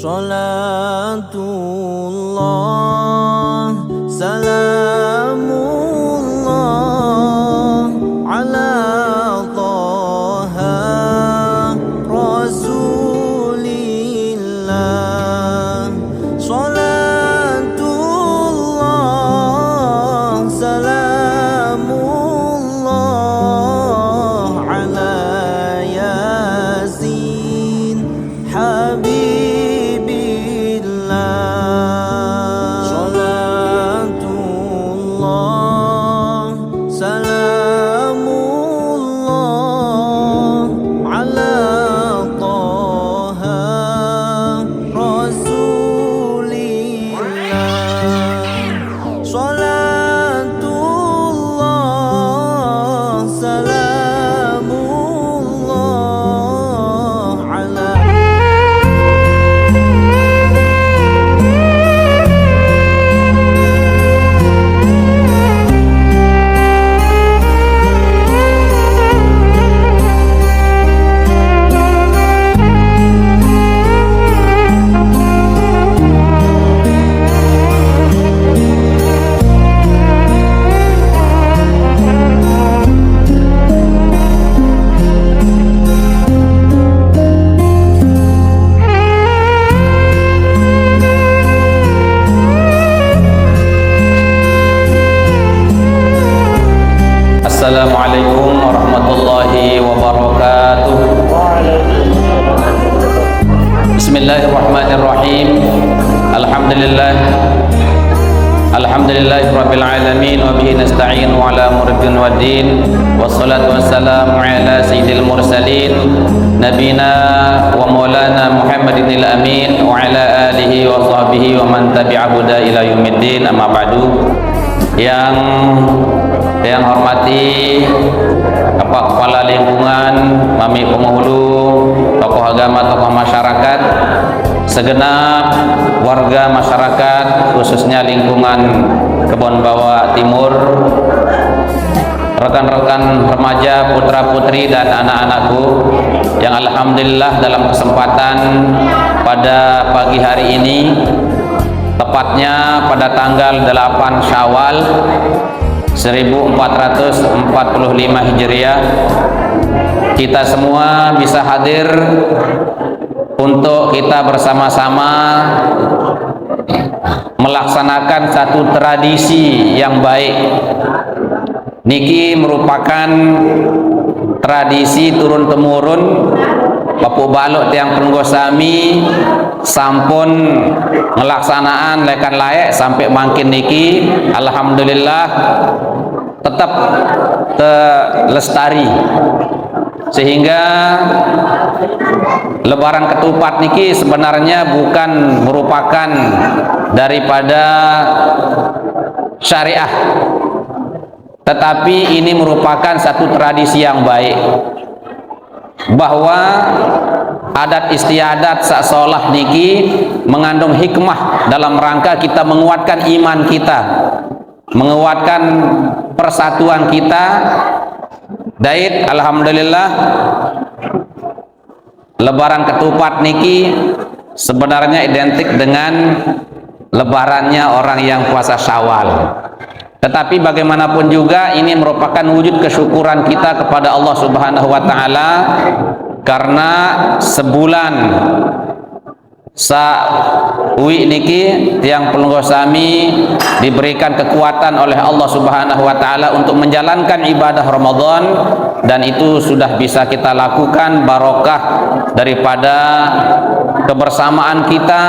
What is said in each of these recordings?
Salatullah, salamullah ala Taha Rasulillah. Salatullah, salamullah ala Yasin Habibillah. Salatullah, salamullah ala Taha Rasulillah. Salatullah, salamullah ala. Assalamualaikum warahmatullahi wabarakatuh. Bismillahirrahmanirrahim. Alhamdulillahirabbil alamin wa bihi nasta'inu ala umurid waddin. Wassalatu wassalamu ala sayyidil mursalin nabina wa maulana Muhammadinil amin wa ala alihi wa sahbihi wa man tabi'ahu ila yaumiddin. Amma ba'du. Yang hormati kepala lingkungan, mami penghulu, tokoh agama, tokoh masyarakat, segenap warga masyarakat, khususnya lingkungan Kebon Bawah Timur, rekan-rekan remaja, putra-putri dan anak-anakku yang alhamdulillah dalam kesempatan pada pagi hari ini, tepatnya pada tanggal 8 Syawal 1445 Hijriah, kita semua bisa hadir untuk kita bersama-sama melaksanakan satu tradisi yang baik. Niki merupakan tradisi turun-temurun Bapak Balok tiang penggosami sampun melaksanaan lekan layak sampai makin niki, alhamdulillah tetap lestari, sehingga lebaran ketupat niki sebenarnya bukan merupakan daripada syariah, tetapi ini merupakan satu tradisi yang baik, bahwa adat istiadat saksolah niki mengandung hikmah dalam rangka kita menguatkan iman kita, menguatkan persatuan kita. Dait alhamdulillah lebaran ketupat niki sebenarnya identik dengan lebarannya orang yang puasa Syawal. Tetapi bagaimanapun juga ini merupakan wujud kesyukuran kita kepada Allah Subhanahu wa taala, karena sebulan sawi niki tiang pelunggosami diberikan kekuatan oleh Allah Subhanahu wa taala untuk menjalankan ibadah Ramadan, dan itu sudah bisa kita lakukan barokah daripada kebersamaan kita,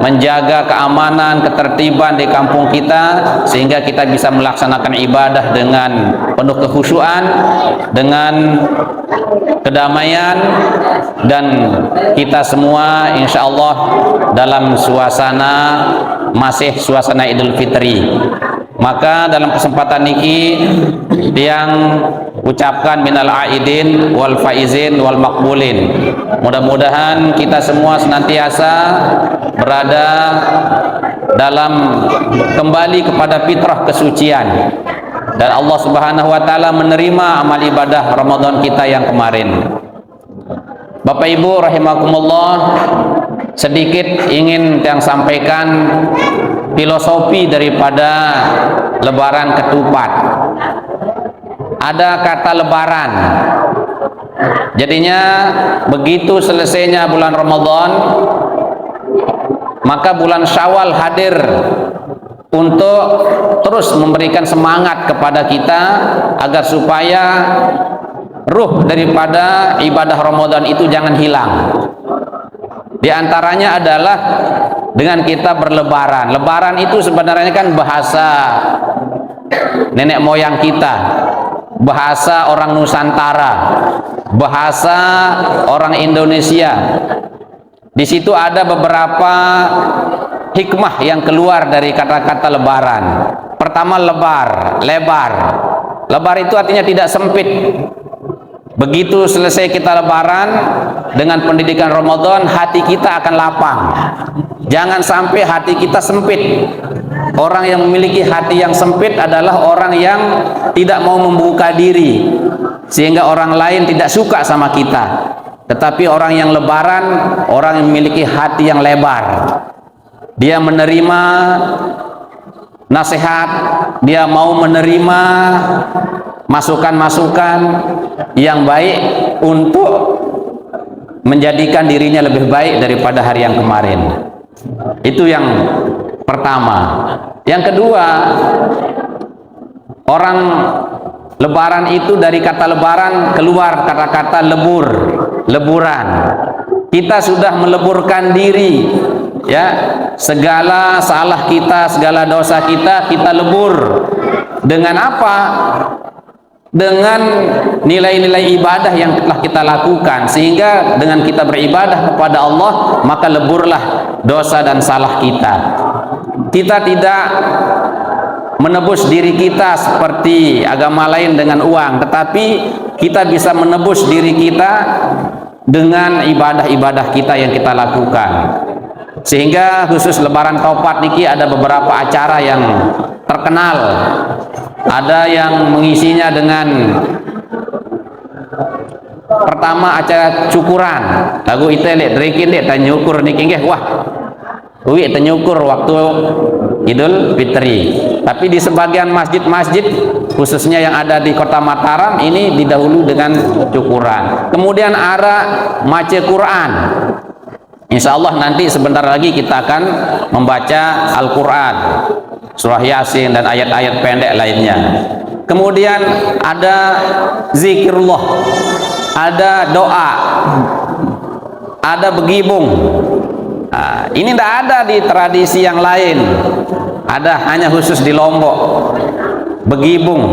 menjaga keamanan, ketertiban di kampung kita, sehingga kita bisa melaksanakan ibadah dengan penuh kekhusyuan, dengan kedamaian, dan kita semua insya Allah dalam suasana masih suasana Idul Fitri. Maka dalam kesempatan niki yang ucapkan minal aidin wal faizin wal makbulin, mudah-mudahan kita semua senantiasa berada dalam kembali kepada fitrah kesucian, dan Allah Subhanahu wa taala menerima amal ibadah Ramadan kita yang kemarin. Bapak Ibu rahimakumullah, sedikit ingin yang sampaikan filosofi daripada lebaran ketupat. Ada kata lebaran, jadinya begitu selesainya bulan Ramadan, maka bulan Syawal hadir untuk terus memberikan semangat kepada kita agar supaya ruh daripada ibadah Ramadan itu jangan hilang. Di antaranya adalah dengan kita berlebaran. Lebaran itu sebenarnya kan bahasa nenek moyang kita, bahasa orang Nusantara, bahasa orang Indonesia. Di situ ada beberapa hikmah yang keluar dari kata-kata lebaran. Pertama, lebar, lebar. Lebar itu artinya tidak sempit. Begitu selesai kita lebaran dengan pendidikan Ramadan, hati kita akan lapang. Jangan sampai hati kita sempit. Orang yang memiliki hati yang sempit adalah orang yang tidak mau membuka diri, sehingga orang lain tidak suka sama kita. Tetapi orang yang lebaran, orang yang memiliki hati yang lebar. Dia menerima nasihat, dia mau menerima masukan-masukan yang baik untuk menjadikan dirinya lebih baik daripada hari yang kemarin. Itu yang pertama. Yang kedua, orang lebaran itu dari kata lebaran keluar kata-kata lebur, leburan. Kita sudah meleburkan diri, ya, segala salah kita, segala dosa kita lebur. Dengan apa? Dengan nilai-nilai ibadah yang telah kita lakukan, sehingga dengan kita beribadah kepada Allah maka leburlah dosa dan salah kita. Kita tidak menebus diri kita seperti agama lain dengan uang, tetapi kita bisa menebus diri kita dengan ibadah-ibadah kita yang kita lakukan. Sehingga khusus lebaran Taupat niki ada beberapa acara yang terkenal. Ada yang mengisinya dengan pertama acara cukuran. Lagu itu lek drinkin dek tanyukur niki nggih. Wah, kuwi tanyukur waktu Idul Fitri. Tapi di sebagian masjid-masjid khususnya yang ada di Kota Mataram ini didahului dengan cukuran. Kemudian ada mace Quran. Insya Allah nanti sebentar lagi kita akan membaca Al-Quran, surah Yasin dan ayat-ayat pendek lainnya. Kemudian ada zikirullah, ada doa, ada begibung. Nah, ini tidak ada di tradisi yang lain, ada hanya khusus di Lombok. Begibung,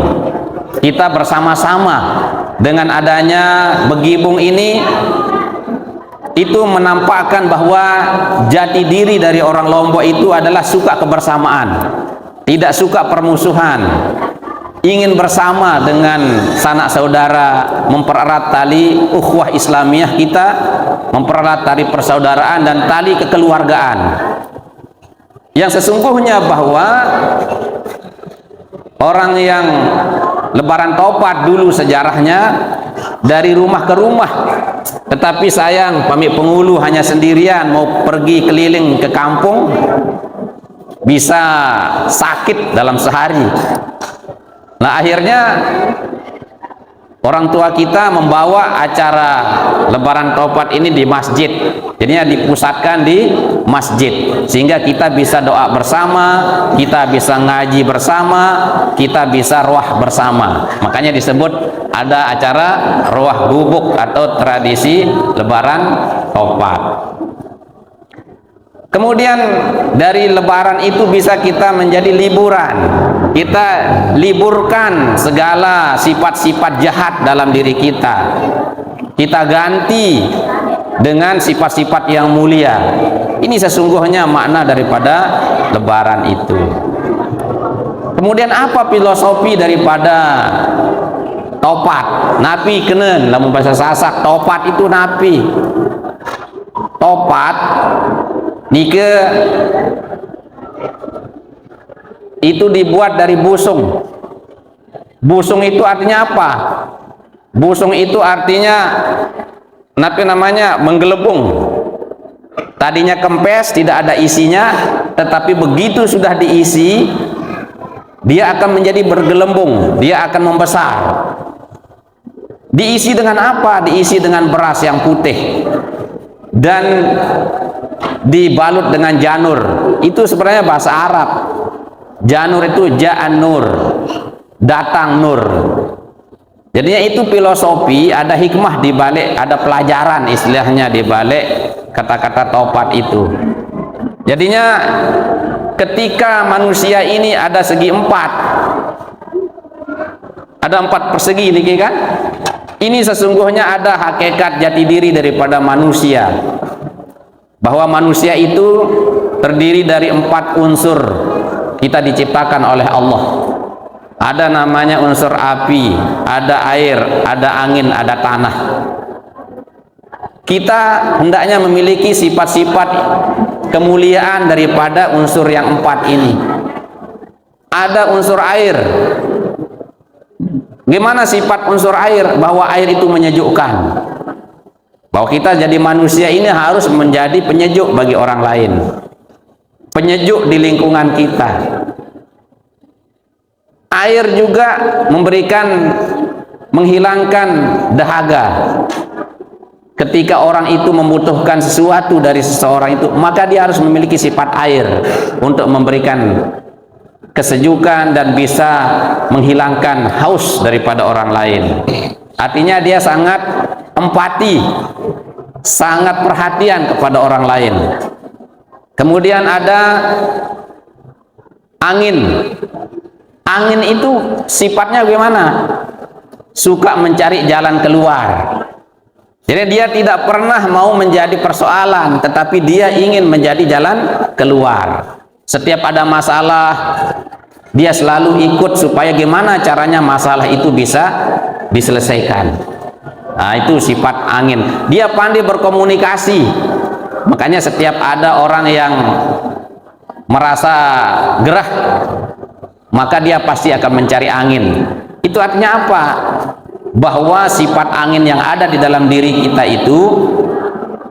kita bersama-sama. Dengan adanya begibung ini, itu menampakkan bahwa jati diri dari orang Lombok itu adalah suka kebersamaan, tidak suka permusuhan, ingin bersama dengan sanak saudara, mempererat tali ukhuwah Islamiyah kita, mempererat tali persaudaraan dan tali kekeluargaan. Yang sesungguhnya bahwa orang yang lebaran Taupat dulu sejarahnya dari rumah ke rumah, tetapi sayang pamit penghulu hanya sendirian mau pergi keliling ke kampung, bisa sakit dalam sehari. Nah, akhirnya orang tua kita membawa acara lebaran Taupat ini di masjid. Jadinya dipusatkan di masjid, sehingga kita bisa doa bersama, kita bisa ngaji bersama, kita bisa ruah bersama. Makanya disebut ada acara ruah gubuk atau tradisi lebaran Taupat. Kemudian dari lebaran itu bisa kita menjadi liburan. Kita liburkan segala sifat-sifat jahat dalam diri kita. Kita ganti dengan sifat-sifat yang mulia. Ini sesungguhnya makna daripada lebaran itu. Kemudian apa filosofi daripada Taupat? Napi kenen lamun bahasa Sasak, Taupat itu napi. Taupat nike itu dibuat dari busung. Busung itu artinya apa? Busung itu artinya napi namanya menggelembung. Tadinya kempes, tidak ada isinya, tetapi begitu sudah diisi, dia akan menjadi bergelembung, dia akan membesar. Diisi dengan apa? Diisi dengan beras yang putih dan dibalut dengan janur. Itu sebenarnya bahasa Arab. Janur itu ja'an nur, datang nur. Jadinya itu filosofi, ada hikmah di balik, ada pelajaran istilahnya di balik kata-kata topat itu. Jadinya ketika manusia ini ada segi empat, ada empat persegi ini kan, ini sesungguhnya ada hakikat jati diri daripada manusia, bahwa manusia itu terdiri dari empat unsur. Kita diciptakan oleh Allah. Ada namanya unsur api, ada air, ada angin, ada tanah. Kita hendaknya memiliki sifat-sifat kemuliaan daripada unsur yang empat ini. Ada unsur air. Gimana sifat unsur air? Bahwa air itu menyejukkan. Bahwa kita jadi manusia ini harus menjadi penyejuk bagi orang lain, penyejuk di lingkungan kita. Air juga menghilangkan dahaga. Ketika orang itu membutuhkan sesuatu dari seseorang itu, maka dia harus memiliki sifat air untuk memberikan kesejukan dan bisa menghilangkan haus daripada orang lain. Artinya dia sangat empati, sangat perhatian kepada orang lain. Kemudian ada angin. Angin itu sifatnya bagaimana? Suka mencari jalan keluar. Jadi dia tidak pernah mau menjadi persoalan, tetapi dia ingin menjadi jalan keluar. Setiap ada masalah, dia selalu ikut supaya gimana caranya masalah itu bisa diselesaikan. Nah, itu sifat angin. Dia pandai berkomunikasi. Makanya setiap ada orang yang merasa gerah, maka dia pasti akan mencari angin. Itu artinya apa? Bahwa sifat angin yang ada di dalam diri kita itu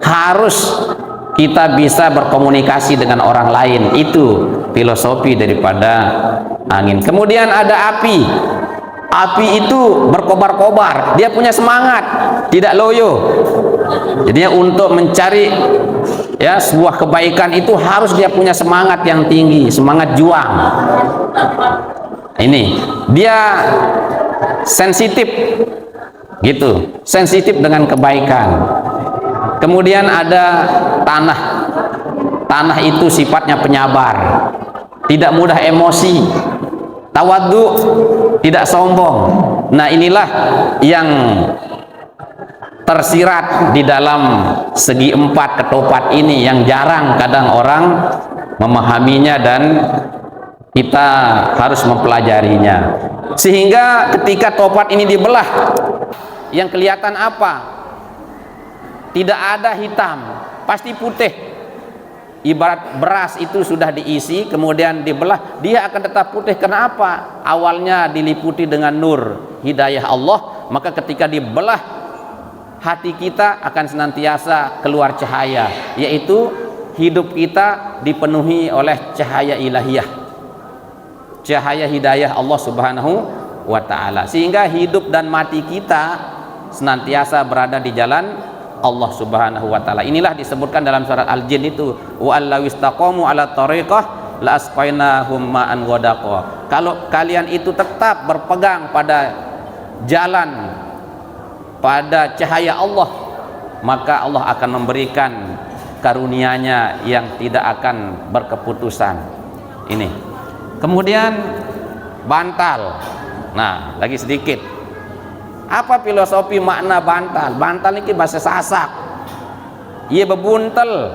harus kita bisa berkomunikasi dengan orang lain. Itu filosofi daripada angin. Kemudian ada api. Api itu berkobar-kobar, dia punya semangat, tidak loyo. Jadinya untuk mencari sebuah kebaikan itu harus dia punya semangat yang tinggi, semangat juang. Ini dia sensitif gitu, sensitif dengan kebaikan. Kemudian ada tanah. Tanah itu sifatnya penyabar, tidak mudah emosi, tawadhu, tidak sombong. Nah, inilah yang tersirat di dalam segi empat ketopat ini yang jarang kadang orang memahaminya dan kita harus mempelajarinya. Sehingga ketika topat ini dibelah, yang kelihatan apa? Tidak ada hitam, pasti putih. Ibarat beras itu sudah diisi kemudian dibelah, dia akan tetap putih. Kenapa? Awalnya diliputi dengan nur hidayah Allah, maka ketika dibelah, hati kita akan senantiasa keluar cahaya, yaitu hidup kita dipenuhi oleh cahaya ilahiyah, cahaya hidayah Allah Subhanahu wa ta'ala, sehingga hidup dan mati kita senantiasa berada di jalan Allah Subhanahu wa ta'ala. Inilah disebutkan dalam surat Al-Jin itu, wa allawistaqamu ala tariqah la asqainahum ma'an ghadaqa. Kalau kalian itu tetap berpegang pada jalan, pada cahaya Allah, maka Allah akan memberikan karunia-Nya yang tidak akan berkeputusan. Ini. Kemudian bantal. Nah, lagi sedikit. Apa filosofi makna bantal? Bantal ini bahasa Sasak. Ia bebuntel,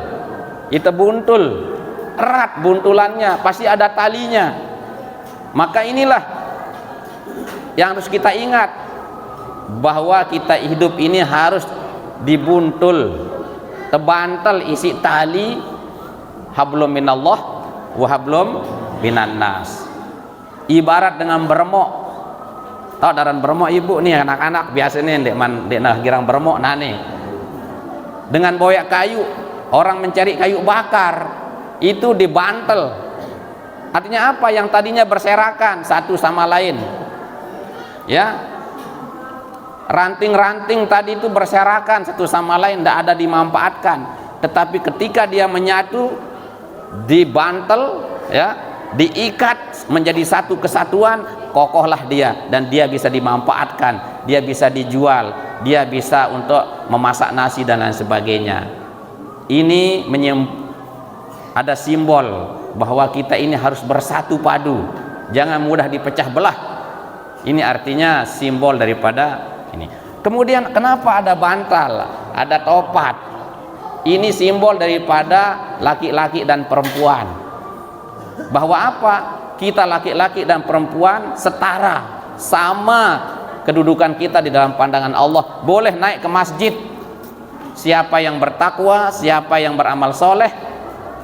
itu buntul, erat buntulannya, pasti ada talinya. Maka inilah yang harus kita ingat, bahwa kita hidup ini harus dibuntul, tebantal isi tali, hablum minallah wa hablum minan nas. Ibarat dengan beremok. Tahu daran beremok ibu nih, anak-anak biasanya dek nah girang beremok nah nih. Dengan boyak kayu orang mencari kayu bakar, itu dibantel. Artinya apa? Yang tadinya berserakan satu sama lain, ya, ranting-ranting tadi itu berserakan satu sama lain, tidak ada dimanfaatkan. Tetapi ketika dia menyatu, dibantel, ya, diikat menjadi satu kesatuan, kokohlah dia, dan dia bisa dimanfaatkan, dia bisa dijual, dia bisa untuk memasak nasi dan lain sebagainya. Ini ada simbol bahwa kita ini harus bersatu padu, jangan mudah dipecah belah. Ini artinya simbol daripada ini. Kemudian kenapa ada bantal, ada topat? Ini simbol daripada laki-laki dan perempuan, bahwa apa? Kita laki-laki dan perempuan setara, sama kedudukan kita di dalam pandangan Allah. Boleh naik ke masjid siapa yang bertakwa, siapa yang beramal soleh.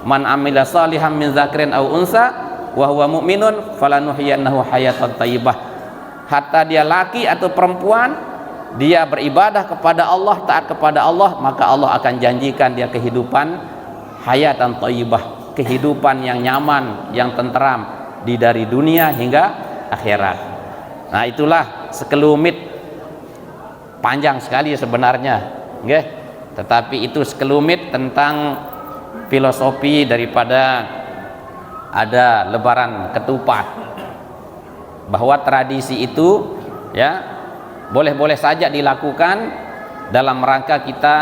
Man amila salihan min zakrin aw unsa wa huwa mu'minun falanuhyiyannahu hayatan thayyibah. Hatta dia laki atau perempuan, dia beribadah kepada Allah, taat kepada Allah, maka Allah akan janjikan dia kehidupan hayatan thayyibah, kehidupan yang nyaman, yang tenteram dari dunia hingga akhirat. Nah, itulah sekelumit, panjang sekali sebenarnya, okay? Tetapi itu sekelumit tentang filosofi daripada ada lebaran ketupat, bahwa tradisi itu, ya, boleh-boleh saja dilakukan dalam rangka kita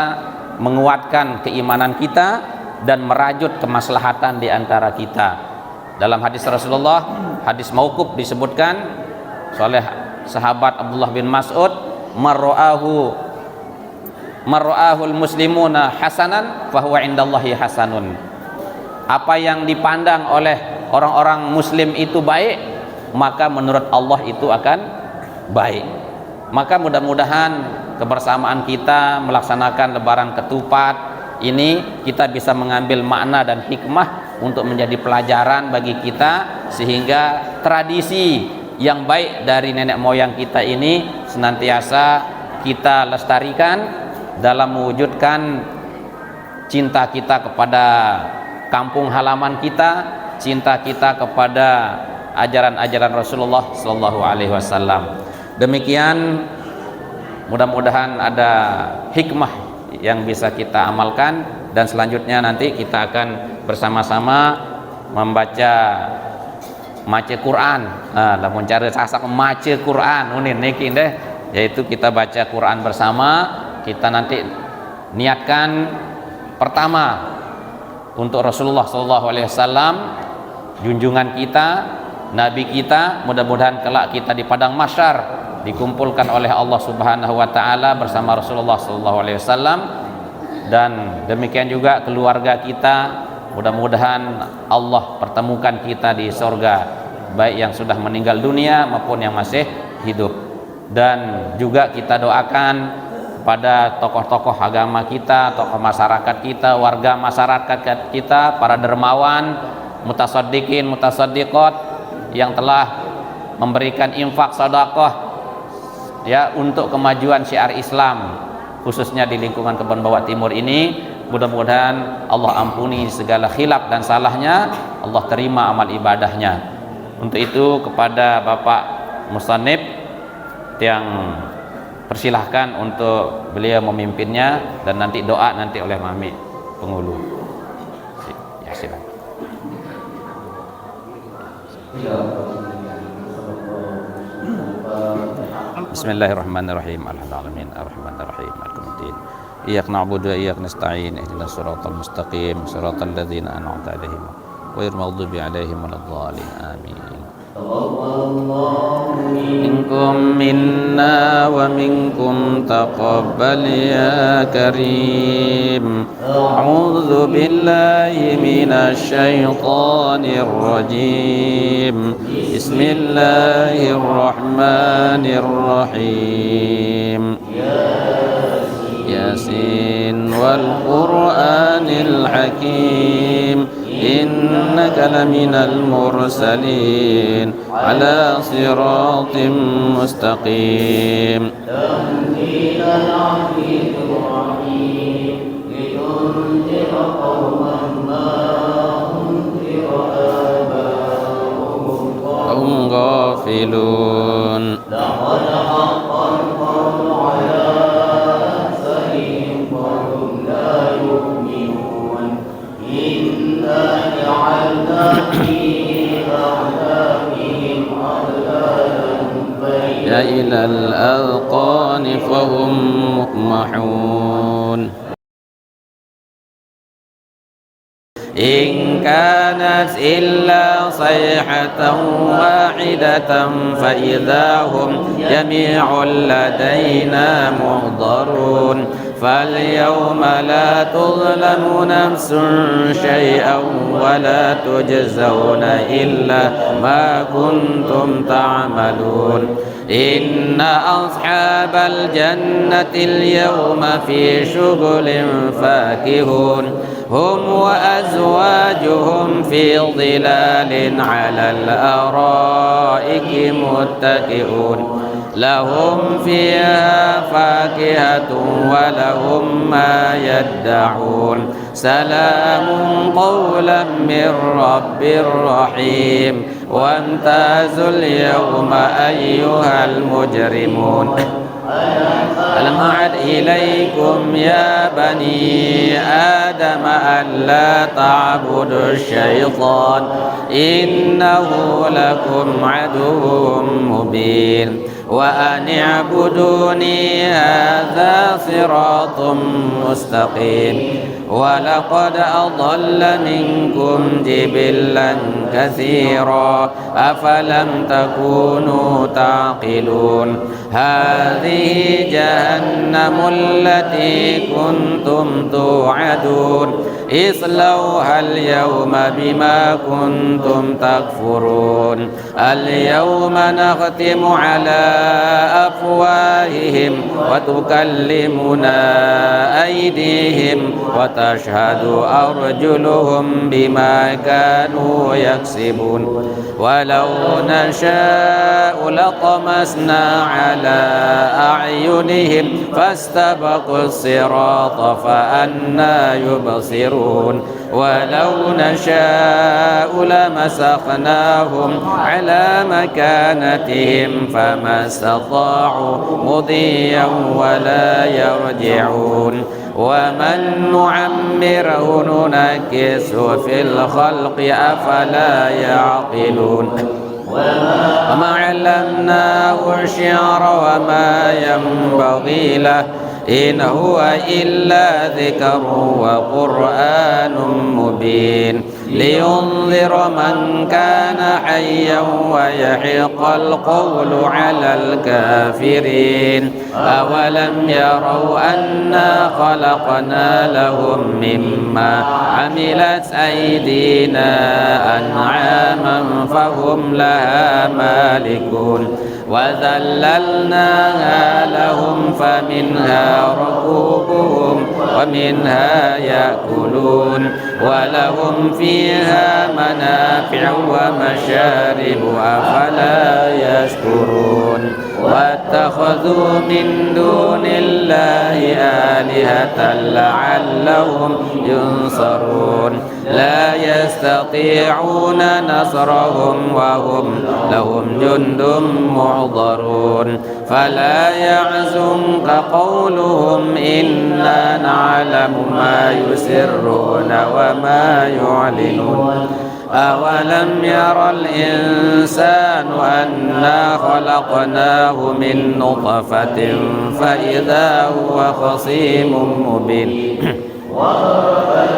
menguatkan keimanan kita dan merajut kemaslahatan di antara kita. Dalam hadis Rasulullah, hadis mauquf, disebutkan oleh sahabat Abdullah bin Mas'ud, marra'ahul muslimuna hasanan fahuwa indallahi hasanun. Apa yang dipandang oleh orang-orang muslim itu baik, maka menurut Allah itu akan baik. Maka mudah-mudahan kebersamaan kita melaksanakan lebaran ketupat ini, kita bisa mengambil makna dan hikmah untuk menjadi pelajaran bagi kita, sehingga tradisi yang baik dari nenek moyang kita ini senantiasa kita lestarikan dalam mewujudkan cinta kita kepada kampung halaman kita, cinta kita kepada ajaran-ajaran Rasulullah Sallallahu Alaihi Wasallam. Demikian, mudah-mudahan ada hikmah yang bisa kita amalkan, dan selanjutnya nanti kita akan bersama-sama membaca maca Quran. Nah, lamun cara sasak maca Quran unin niki deh, yaitu kita baca Quran bersama. Kita nanti niatkan pertama untuk Rasulullah SAW, junjungan kita, Nabi kita. Mudah-mudahan kelak kita di padang mahsyar dikumpulkan oleh Allah Subhanahu wa taala bersama Rasulullah SAW, dan demikian juga keluarga kita. Mudah-mudahan Allah pertemukan kita di surga, baik yang sudah meninggal dunia maupun yang masih hidup. Dan juga kita doakan pada tokoh-tokoh agama kita, tokoh masyarakat kita, warga masyarakat kita, para dermawan, mutasaddiqin, mutasaddiqat yang telah memberikan infak sedekah, ya, untuk kemajuan syiar Islam, khususnya di lingkungan Kebon Bawak Timur ini. Mudah-mudahan Allah ampuni segala khilaf dan salahnya, Allah terima amal ibadahnya. Untuk itu kepada Bapak Musannif yang persilahkan untuk beliau memimpinnya, dan nanti doa nanti oleh Mami Pengulu. Ya, silakan. Bismillahirrahmanirrahim. Alhamdulillahirabbil alamin, arrahmanirrahim, maliki yaumiddin. Iyyaka na'budu wa iyyaka nasta'in. Ihdinas siratal mustaqim, siratal ladzina an'amta 'alaihim ghairil maghdubi 'alaihim waladdallin. Amin. Minkum minna wa minkum taqabbal ya karim. A'udzu billahi minasy syaithanir rajim. Bismillahirrahmanirrahim. Yasin wal Qur'anil Hakim. Innaka laminal mursalin ala siratim mustaqim. هم غافلون إلى الأذقان فهم مقمحون إن كانت إلا صيحة واحدة فإذا هم جميع لدينا محضرون فاليوم لا تظلم نفس شيئا ولا تجزون إلا ما كنتم تعملون إن أصحاب الجنة اليوم في شغل فاكهون هم وأزواجهم في ظلال على الأرائك متكئون لهم فيها فاكهة ولهم ما يدعون سلام قولا من رب رحيم وامتازوا اليوم أيها المجرمون ألم أعد إليكم يا بني آدم ألا تعبدوا الشيطان إنه لكم عدو مبين وأن اعبدوني هذا صراط مستقيم ولقد أضل منكم جبلا كثيرا أفلم تكونوا تعقلون هذه جهنم التي كنتم توعدون اصلوها اليوم بما كنتم تكفرون اليوم نختم على أفواههم وتكلمنا أيديهم وتشهد أرجلهم بما كانوا يكسبون ولو نشاء لطمسنا على أعينهم فاستبقوا الصراط فأنى يبصرون ولو نشاء لمسخناهم على مكانتهم فما استطاعوا مضيا ولا يرجعون ومن نعمره ننكسه في الخلق أفلا يعقلون وما علمناه الشعر وما ينبغي له إن هو إلا ذكر وقرآن مبين لينذر من كان حيا ويحق القول على الكافرين أولم يروا أنا خلقنا لهم مما عملت أيدينا أنعاما فهم لها مالكون وذللناها لهم فمنها ركوبهم ومنها يأكلون ولهم فيها منافع ومشارب أفلا يشكرون واتخذوا من دون الله آلهة لعلهم ينصرون لا يستطيعون نصرهم وهم لهم جند محضرون فلا يحزنك قولهم إنا نعلم ما يسرون وما يعلنون أولم ير الإنسان أنا خلقناه من نطفة فإذا هو خصيم مبين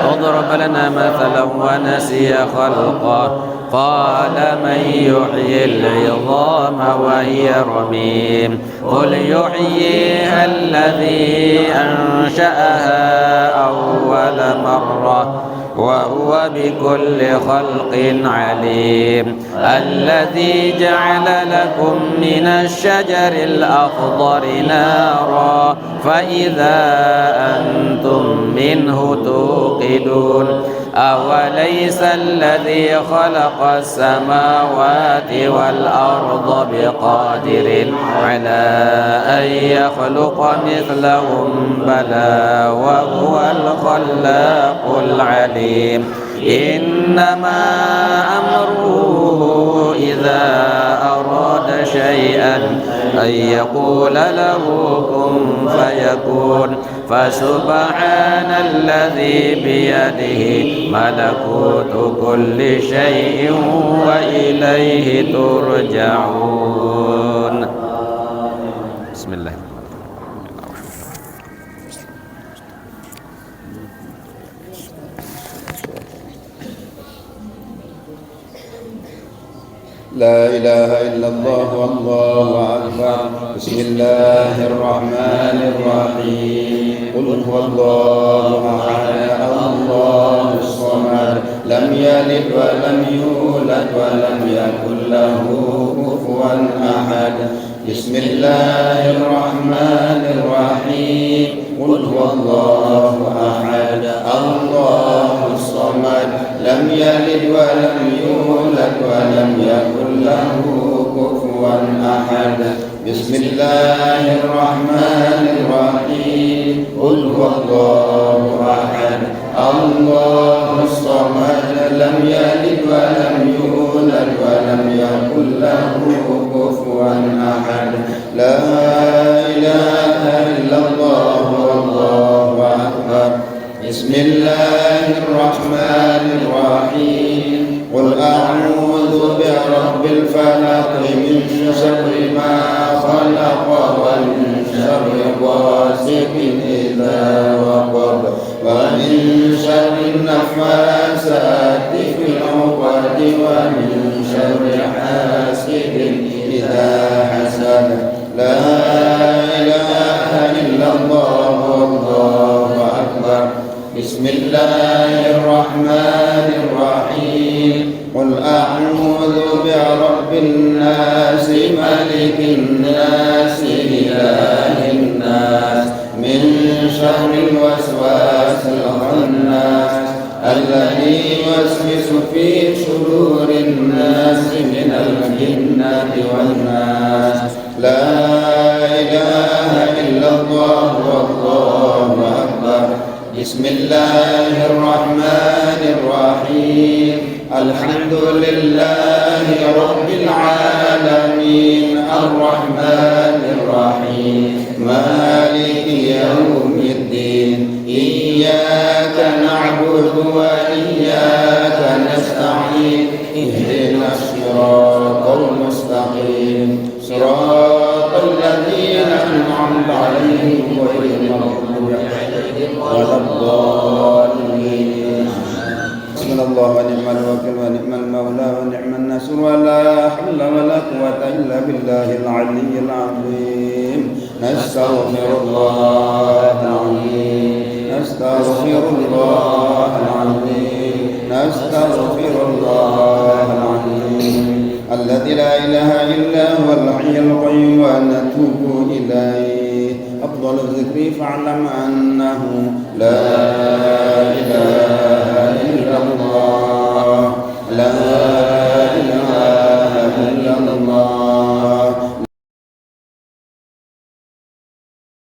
وضرب لنا مثلا ونسي خلقه قال من يحيي العظام وهي رميم قل يحييها الذي أنشأها أول مرة وهو بكل خلق عليم الذي جعل لكم من الشجر الأخضر نارا فإذا أنتم منه توقدون أوليس الذي خلق السماوات والأرض بقادر على أن يخلق مثلهم بلى وهو الخلاق العليم إنما أمره إذا أراد شيئا أن يقول له كن فيكون فسبحان الذي بيده ملكوت كل شيء وإليه ترجعون. بسم الله. لا إله إلا الله والله أكبر. بسم الله الرحمن الرحيم. قل هو الله أحد الله الصمد لم يلد ولم يولد ولم يكن له كفوا أحد. بسم الله الرحمن الرحيم. قل هو الله أحد الله الصمد لم يلد ولم يولد ولم يكن له كفوا أحد. بسم الله الرحمن الرحيم. قل هو الله أحد الله الصمد لم يلد ولم يولد ولم يكن له كفوا أحد. لا إله إلا الله والله أكبر. بسم الله الرحمن الرحيم. قل أعوذ برب الفلق من شر ما خلق ومن شر غاسق إذا وقب ومن شر النفاثات في العقد ومن شر حاسد إذا حسد. لا إله إلا الله والله أكبر. بسم الله الرحمن الرحيم. قل أعوذ برب الناس ملك الناس إله الناس من شر الوسواس الخناس الذي يوسوس في صدور الناس من الجنة والناس. لا إله إلا الله والله أكبر. بسم الله الرحمن الرحيم. الحمد لله رب العالمين الرحمن الرحيم مالك يوم الدين إياك نعبد وإياك نستعين اهدنا الصراط المستقيم صراط الذين أنعمت عليهم غير المغضوب عليهم ولا الضالين. بسم الله ونعم الوكيل ونعم المولى ونعم النصر ولا حول ولا قوة إلا بالله العلي العظيم. نستغفر الله العظيم نستغفر الله العظيم نستغفر الله العظيم الذي لا إله إلا هو الحي القيوم ونتوب إليه. أفضل الذكر فاعلم أنه لا إله إلا الله لا إله إلا الله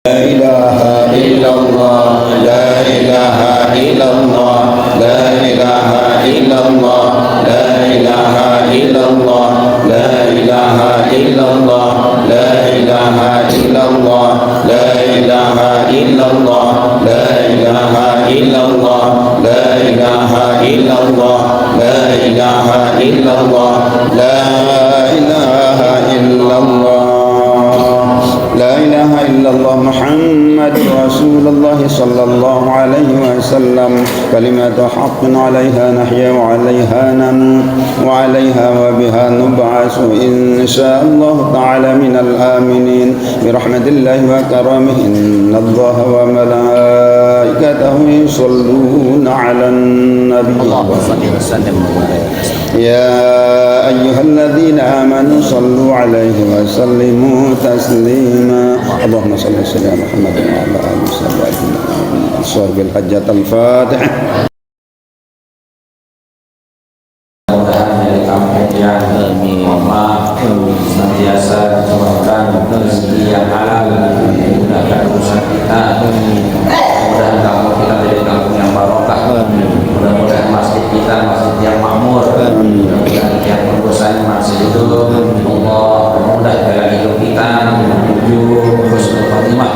لا إله إلا الله لا إله إلا الله لا إله إلا الله لا إله إلا الله لا إله إلا الله لا إله إلا الله لا إله إلا الله لا إله إلا الله لا إله إلا الله لا إله إلا الله لا إله إلا الله لا إله إلا الله محمد رسول الله صلى الله عليه وسلم. كلمة حق عليها نحيا وعليها نموت وعليها وبها نبعث إن شاء الله تعالى من الآمنين برحمة الله وكرمه. إن الله وملائكته يصلون على النبي يا أيها الذين آمنوا صلوا عليه وسلموا تسليما. اللهم صل وسلم على محمد وعلى آله وصحبه أجمعين. الحجة الفاتحة. hidup. Allah memudah jalan hidup kita menuju husnul khatimah.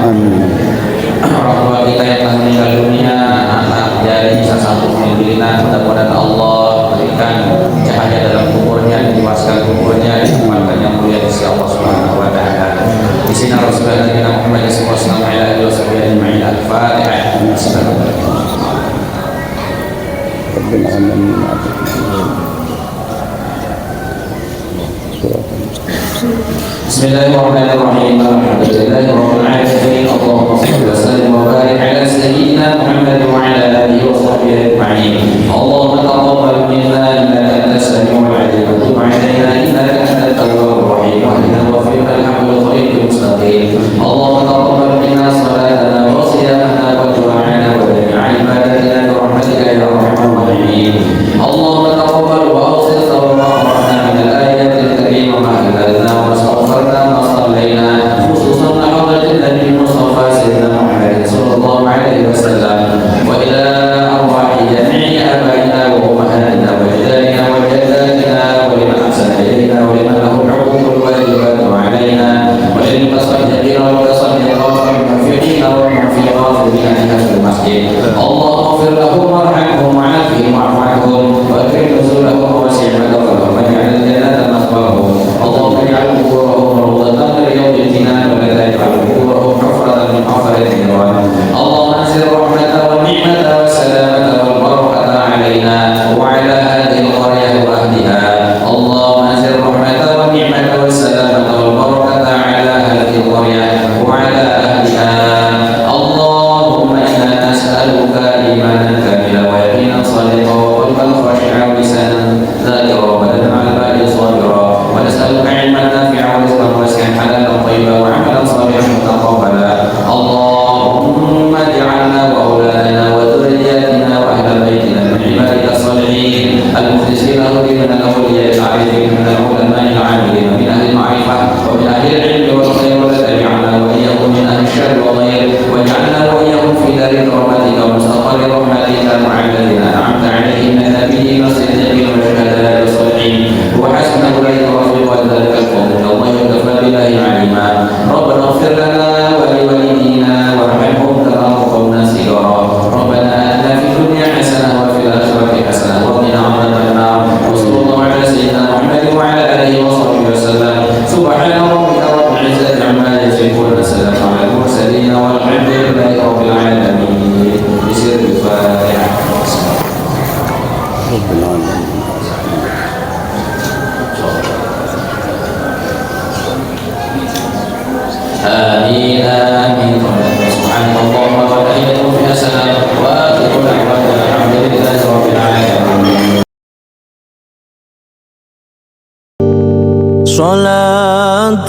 Orang tua kita yang telah meninggal dunia, anak dari salah satu pemimpin kita, mudah-mudahan Allah berikan cahaya dalam kuburnya, diluaskan kuburnya, ditempatkan yang mulia di sisi Allah Subhanahu wa taala. Di sini Rasulullah Muhammad sallallahu alaihi wasallam Al-Fatihah. ربنا علمنا بسم الله الرحمن الرحيم الحمد لله رب العالمين اللهم صل وسلم وبارك على سيدنا محمد وعلى اله وصحبه اجمعين اللهم تقبل منا انك انت السميع العليم وتب علينا انك انت التواب الرحيم واهدنا وفقنا الحمد للطريق المستقيم اللهم تقبل منا صلاتنا وصيامنا ودعاءنا وجميع عبادتنا برحمتك يا ارحم الراحمين اللهم تقبل واوصل ثواب ما قرانا من الايات الكريمه ما انزلنا واستغفرنا ما صلينا خصوصا حضره النبي المصطفى سيدنا محمد صلى الله عليه وسلم والى ارواح جميع ابائنا وامهاتنا واجدادنا وجداتنا ولمن احسن الينا ولمن له الحقوق الواجبات علينا وللمتصدقين والمتصدقات والمنفقين والمنفقات من اهل المسجد اللهم اغفر لهم وارحمهم وعافهم واعف عنهم واكرم نزولهم ووسع مدخلهم واجعل الجنه مثواهم اللهم اجعل قبورهم روضه من رياض الجنان ولا تجعل قبورهم حفره من حفر النيران اللهم انزل الرحمه والنعمه والسلامه والبركه علينا وعلى هذه القريه واهلها اللهم انزل الرحمه والنعمه والسلامه والبركه على هذه القريه وعلى اهلها اللهم انا نسالك ايمانا كاملا ويقينا صادقا وقلبا خاشعا ولسانا ذاكرا وبدنا على البال صابرا ونسالك علما نافعا ورزقا واسعا حلالا طيبا وعملا صالحا متقبلا اللهم اجعلنا واولادنا وذرياتنا واهل بيتنا من عبادك الصالحين المخلصين الذين من الاولياء العارفين من العلماء العاملين من اهل المعرفه ومن اهل العلم والخير وتجعلنا واياهم من اهل الشر والغير واجعلنا واياهم في دار رحمتك ومستقر رحمتك مع الذين انعمت عليهم من النبيين والصديقين والشهداء والصالحين وحسن اولئك رفيقا ذلك القوم الله وكفى بالله عليما ربنا اغفر لنا ولوالدينا وارحمهم كما ربونا صغارا ربنا اتنا في الدنيا حسنه وفي الاخره حسنه وقنا عذاب النار وصلى الله على سيدنا محمد وعلى اله وصحبه وسلم سبحان ربك رب العزه عما يصفون وسلام على المرسلين والحمد لله رب العالمين بسر الفاتحه رب العالمين آمين آمين سبحان الله وتحيته فيها سلام وآخر دعوانا الحمد لله رب العالمين صلاة